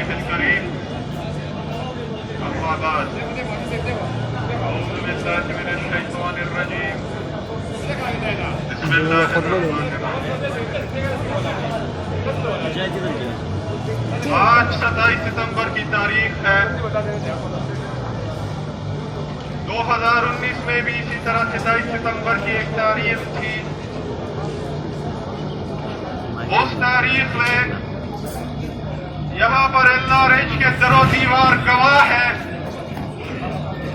الكريم. أما بعد، أعوذ بالله من الشيطان الرجيم. بسم الله الرحمن الرحيم. آج 27 ستمبر کی تاریخ ہے. 2019 میں بھی اسی طرح 27 ستمبر کی ایک تاریخ تھی. اس تاریخ میں یہاں پر اللہ رچ کے در و دیوار گواہ ہے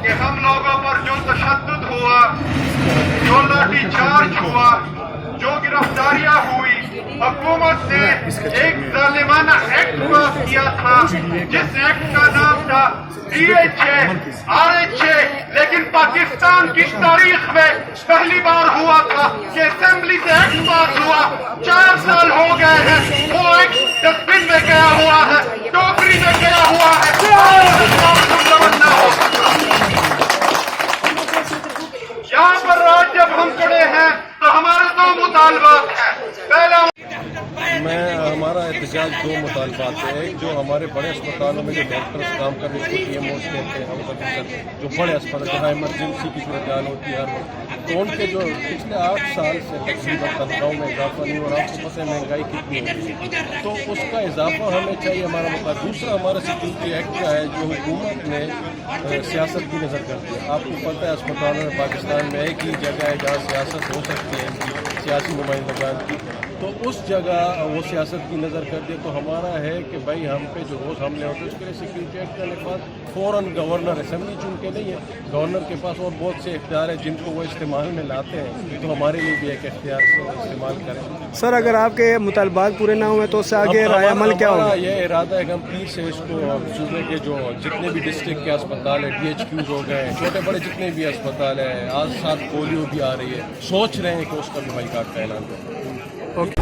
کہ ہم لوگوں پر جو تشدد ہوا، جو لاٹھی چارج ہوا، جو گرفتاریاں ہوئی، حکومت نے ایک ظالمانہ ایکٹ پاس کیا تھا جس ایکٹ کا نام تھا DHA لیکن پاکستان کی تاریخ میں پہلی بار ہوا تھا کہ اسمبلی سے ایکٹ پاس ہوا. 4 سال ہو گئے ہیں، وہ ایکٹ ڈسٹ بن میں گیا ہوا ہے، ٹوکری میں گیا ہوا ہے. یہاں پر آج جب ہم کھڑے ہیں تو ہمارے 2 مطالبات ہیں. پہلا ہمارا احتجاج 2 مطالبات ہیں. ایک جو ہمارے بڑے اسپتالوں میں جو ڈاکٹرز کام کر رہے ہیں، PMOs کہتے ہیں، جو بڑے اسپتال جہاں ایمرجنسی کی صورتحال ہوتی ہے ہر وقت، تو ان کے جو پچھلے 8 سال سے تقریباً تنخواہوں میں اضافہ نہیں ہو رہا. آپ کو پتہ ہے مہنگائی کتنی ہو رہی ہے، تو اس کا اضافہ ہمیں چاہیے. ہمارا مطلب دوسرا ہمارا سیکورٹی ایکٹ کا ہے جو حکومت نے سیاست کی نظر کر دی. آپ کو پتہ ہے اسپتالوں میں پاکستان میں ایک ہی جگہ ہے جہاں سیاست ہو سکتی ہے ان کی سیاسی نمائندگان کی، تو اس جگہ وہ سیاست کی نظر کر دے. تو ہمارا ہے کہ بھائی ہم پہ جو روز حملے ہوتے ہیں اس کے لیے سیکورٹی ایکٹ کا نفاذ فوراً گورنر، اسمبلی چونکہ نہیں ہے، گورنر کے پاس اور بہت سے اختیار ہیں جن کو وہ استعمال میں لاتے ہیں، تو ہمارے لیے بھی ایک اختیار سے استعمال کریں. سر اگر آپ کے مطالبات پورے نہ ہوئے تو اس سے آگے رائے عمل کیا ہوگا؟ یہ ارادہ ہے کہ ہم پلیز سے اس کو صوبے کے جو جتنے بھی ڈسٹرکٹ کے اسپتال ہیں، DHQs ہو گئے، چھوٹے بڑے جتنے بھی اسپتال ہیں، آج ساتھ پولیو بھی آ رہی ہے، سوچ رہے ہیں کہ اس کا بھی بائیکاٹ کا اعلان کریں. اوکے.